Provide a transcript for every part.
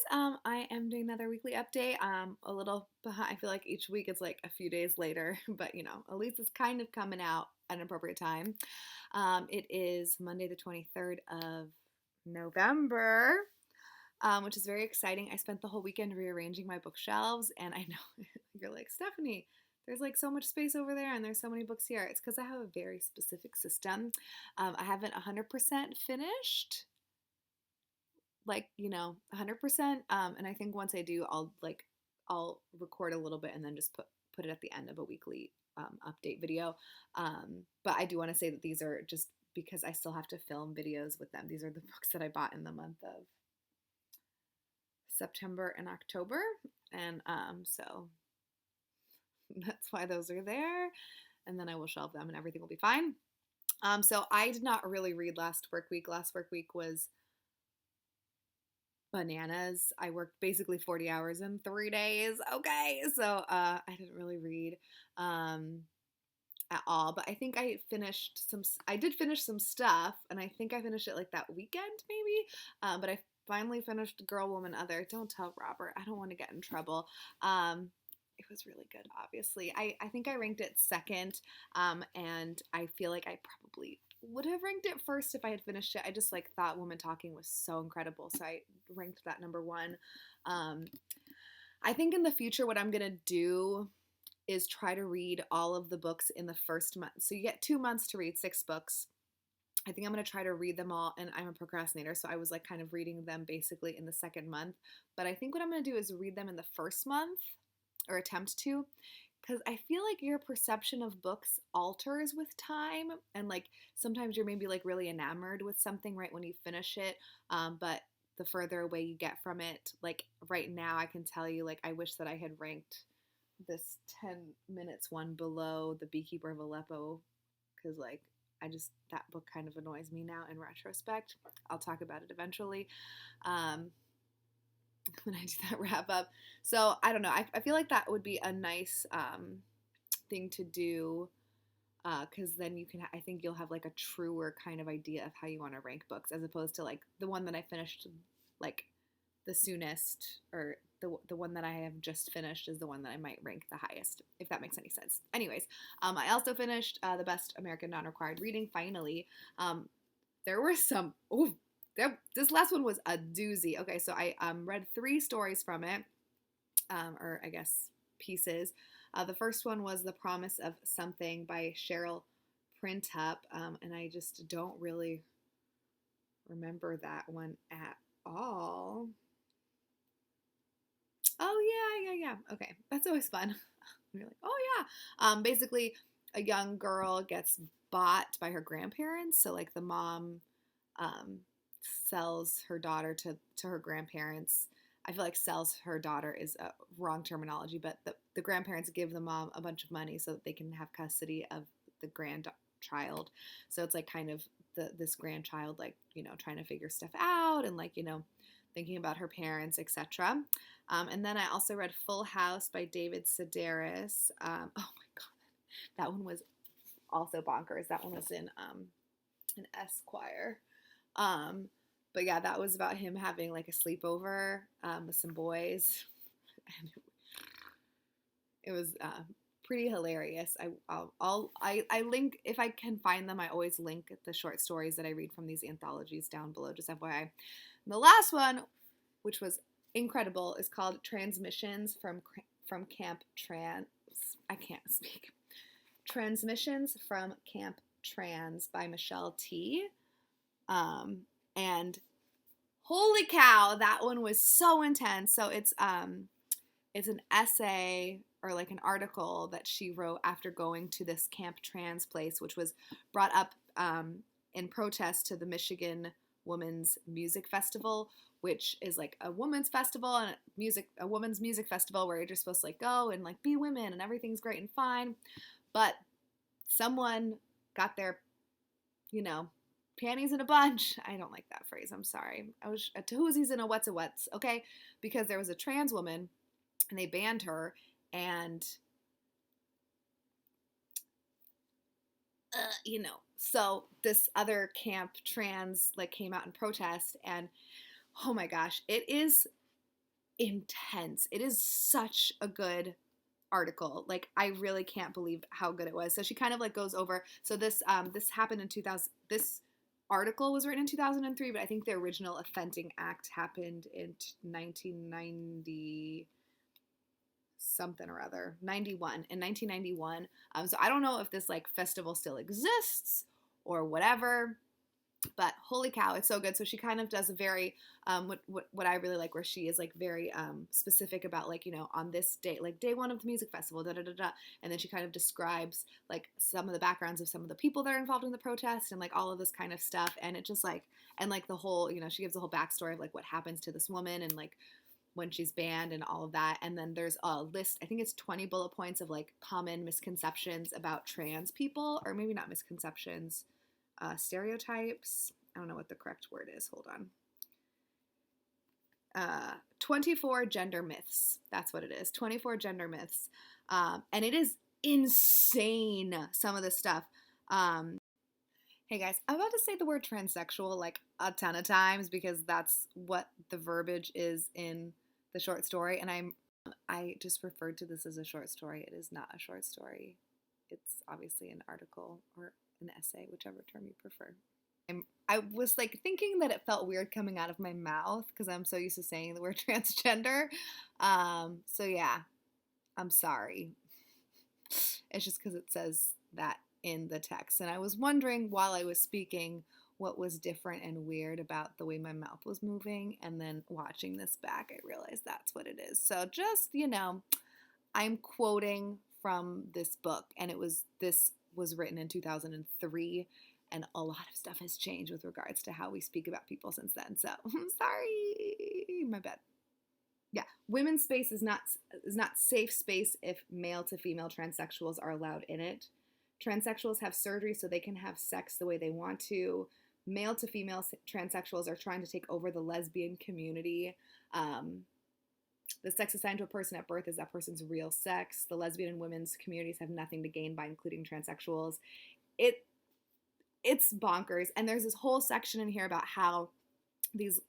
I am doing another weekly update. A little behind. I feel like each week it's like a few days later, but at least it's kind of coming out at an appropriate time. It is Monday, the 23rd of November, which is very exciting. I spent the whole weekend rearranging my bookshelves, and I know you're like, Stephanie, there's like so much space over there, and there's so many books here. It's because I have a very specific system. I haven't 100% finished. 100%. And I think once I do, I'll record a little bit and then just put it at the end of a weekly update video. But I do want to say that these are just because I still have to film videos with them. These are the books that I bought in the month of September and October, and so that's why those are there. And then I will shelve them, and everything will be fine. So I did not really read last work week. Last work week was bananas. I worked basically 40 hours in 3 days. Okay. So I didn't really read at all, but I think I did finish some stuff, and I think I finished it like that weekend maybe. But I finally finished Girl, Woman, Other. Don't tell Robert. I don't want to get in trouble. It was really good, obviously. I think I ranked it second, and I feel like I probably would have ranked it first if I had finished it. I just thought Woman Talking was so incredible, so I ranked that number one. I think in the future what I'm gonna do is try to read all of the books in the first month. So you get 2 months to read 6 books. I think I'm going to try to read them all, and I'm a procrastinator, so I was kind of reading them basically in the second month. But I think what I'm going to do is read them in the first month, or attempt to, because I feel like your perception of books alters with time, and sometimes you're maybe really enamored with something right when you finish it, but the further away you get from it, right now I can tell you I wish that I had ranked this 10 minutes one below The Beekeeper of Aleppo, because that book kind of annoys me now in retrospect. I'll talk about it eventually when I do that wrap up. So I don't know. I feel like that would be a nice thing to do, because then I think you'll have a truer kind of idea of how you want to rank books, as opposed to the one that I finished the soonest, or the one that I have just finished is the one that I might rank the highest, if that makes any sense. Anyways, I also finished The Best American Non-Required Reading, finally. There were some, this last one was a doozy. Okay, so I read 3 stories from it, or I guess pieces. The first one was The Promise of Something by Cheryl Printup, and I just don't really remember that one at all. Oh, yeah. Okay, that's always fun. You're like, oh, yeah. Basically, a young girl gets bought by her grandparents. So, the mom sells her daughter to her grandparents. I feel like sells her daughter is a wrong terminology, but the grandparents give the mom a bunch of money so that they can have custody of the grandchild. So it's kind of this grandchild, trying to figure stuff out, and thinking about her parents, etc. And then I also read Full House by David Sedaris. Oh my god, that one was also bonkers. That one was in an Esquire. But yeah, that was about him having a sleepover with some boys. And it was pretty hilarious. I link, if I can find them, I always link the short stories that I read from these anthologies down below, just FYI. And the last one, which was incredible, is called Transmissions from Camp Trans. I can't speak. Transmissions from Camp Trans by Michelle T. And holy cow, that one was so intense. So it's an essay, or an article that she wrote after going to this Camp Trans place, which was brought up in protest to the Michigan Women's Music Festival, which is a women's festival, and a women's music festival where you're just supposed to go and be women and everything's great and fine. But someone got their, panties in a bunch. I don't like that phrase. I'm sorry. I was a whoosies and a what's, okay? Because there was a trans woman and they banned her, and so this other Camp Trans came out in protest, and oh my gosh, it is intense. It is such a good article. Like, I really can't believe how good it was. So she kind of like goes over, so this happened in 2000, this article was written in 2003, but I think the original Offending Act happened in 1990 something or other, 91, in 1991. So I don't know if this like festival still exists or whatever, but holy cow, it's so good. So she kind of does a very what I really like, where she is like very specific about, like, you know, on this day, like day one of the music festival, da da da da, and then she kind of describes like some of the backgrounds of some of the people that are involved in the protest and like all of this kind of stuff, and it just like, and like the whole, you know, she gives the whole backstory of like what happens to this woman and like when she's banned and all of that. And then there's a list, I think it's 20 bullet points of like common misconceptions about trans people, or maybe not misconceptions, stereotypes. I don't know what the correct word is. Hold on. 24 gender myths. That's what it is. 24 gender myths. And it is insane, some of this stuff. Hey guys, I'm about to say the word transsexual like a ton of times because that's what the verbiage is in the short story, and I just referred to this as a short story. It is not a short story. It's obviously an article or an essay, whichever term you prefer. I was like thinking that it felt weird coming out of my mouth because I'm so used to saying the word transgender. So yeah, I'm sorry. It's just because it says that in the text. And I was wondering while I was speaking what was different and weird about the way my mouth was moving. And then watching this back, I realized that's what it is. So just, you know, I'm quoting from this book, and this was written in 2003, and a lot of stuff has changed with regards to how we speak about people since then. So I'm sorry, my bad. Yeah, women's space is not safe space if male to female transsexuals are allowed in it. Transsexuals have surgery so they can have sex the way they want to. Male to female transsexuals are trying to take over the lesbian community. The sex assigned to a person at birth is that person's real sex. The lesbian and women's communities have nothing to gain by including transsexuals. It's bonkers. And there's this whole section in here about how these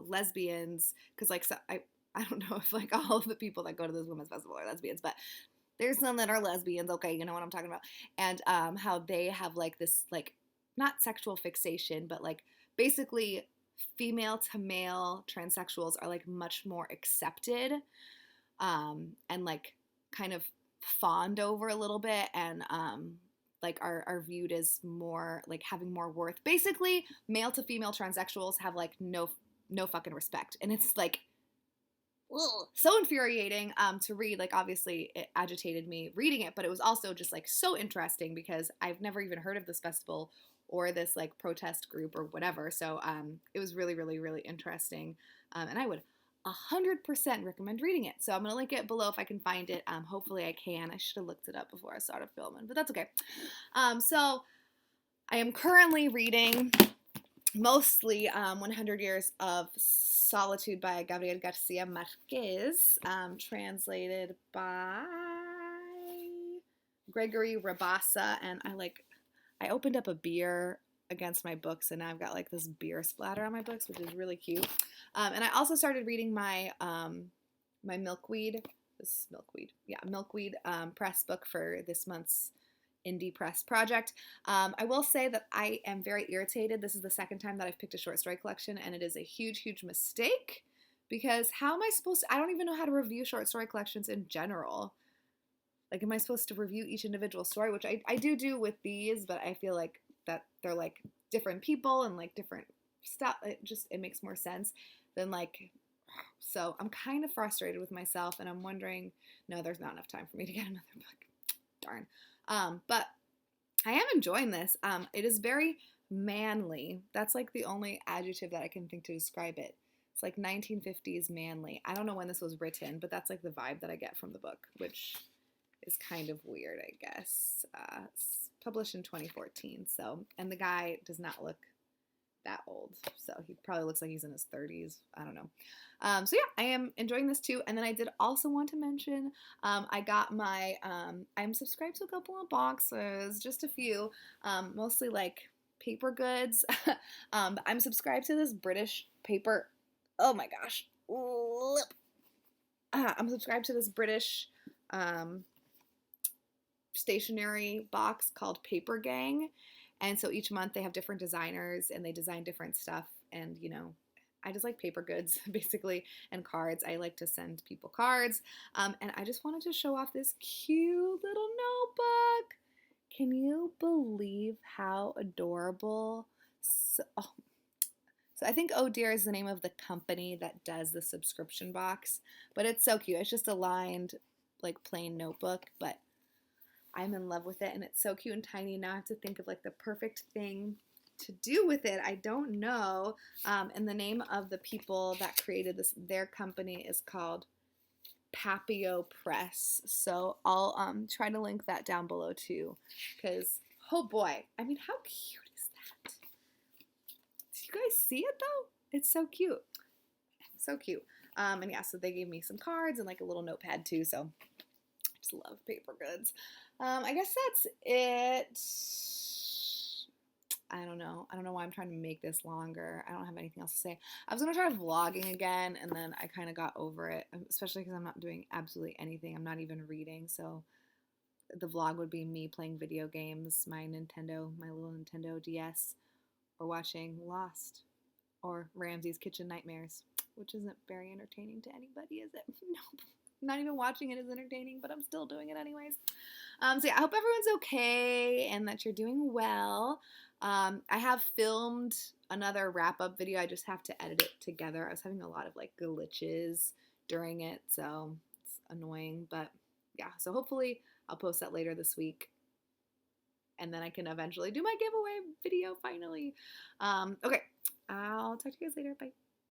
lesbians, because like, so I don't know if like all of the people that go to this women's festival are lesbians, but there's some that are lesbians, okay, you know what I'm talking about. And how they have like this, like, not sexual fixation, but like basically female to male transsexuals are like much more accepted and like kind of fawned over a little bit, and like are viewed as more like having more worth. Basically, male to female transsexuals have like no fucking respect, and it's like, ugh, so infuriating to read. Like, obviously it agitated me reading it, but it was also just like so interesting because I've never even heard of this festival or this like protest group or whatever. So it was really, really, really interesting, and I would 100% recommend reading it. So I'm gonna link it below if I can find it. Hopefully I can. I should have looked it up before I started filming, but that's okay. So I am currently reading mostly 100 Years of Solitude by Gabriel Garcia Marquez, translated by Gregory Rabassa. And I opened up a beer against my books, and now I've got like this beer splatter on my books, which is really cute. And I also started reading my my Milkweed press book for this month's indie press project. I will say that I am very irritated. This is the second time that I've picked a short story collection, and it is a huge, huge mistake because how am I supposed to, I don't even know how to review short story collections in general. Like, am I supposed to review each individual story, which I do with these, but I feel like that they're like different people and like different stuff. It makes more sense than like, so I'm kind of frustrated with myself, and I'm wondering, no, there's not enough time for me to get another book. Darn. But I am enjoying this. It is very manly. That's like the only adjective that I can think to describe it. It's like 1950s manly. I don't know when this was written, but that's like the vibe that I get from the book, which is kind of weird, I guess. It's published in 2014, so, and the guy does not look that old, so he probably looks like he's in his 30s. I don't know. So yeah, I am enjoying this too. And then I did also want to mention, I got my, I'm subscribed to a couple of boxes, just a few, mostly like paper goods. I'm subscribed to this British paper, oh my gosh, I'm subscribed to this British stationery box called Paper Gang. And so each month they have different designers and they design different stuff. And, you know, I just like paper goods basically and cards. I like to send people cards. And I just wanted to show off this cute little notebook. Can you believe how adorable? So I think Oh Dear is the name of the company that does the subscription box. But it's so cute. It's just a lined, like, plain notebook. But I'm in love with it, and it's so cute and tiny. Now I have to think of like the perfect thing to do with it. I don't know. And the name of the people that created this, their company is called Papio Press. So I'll try to link that down below too, because oh boy, I mean, how cute is that? Do you guys see it though? It's so cute, so cute. And yeah, so they gave me some cards and like a little notepad too. So I just love paper goods. I guess that's it. I don't know. I don't know why I'm trying to make this longer. I don't have anything else to say. I was going to try vlogging again, and then I kind of got over it, especially because I'm not doing absolutely anything. I'm not even reading, so the vlog would be me playing video games, my little Nintendo DS, or watching Lost, or Ramsay's Kitchen Nightmares, which isn't very entertaining to anybody, is it? Nope. Not even watching it is entertaining, but I'm still doing it anyways. So yeah, I hope everyone's okay and that you're doing well. I have filmed another wrap-up video. I just have to edit it together. I was having a lot of like glitches during it, so it's annoying. But yeah, so hopefully I'll post that later this week. And then I can eventually do my giveaway video finally. Okay, I'll talk to you guys later. Bye.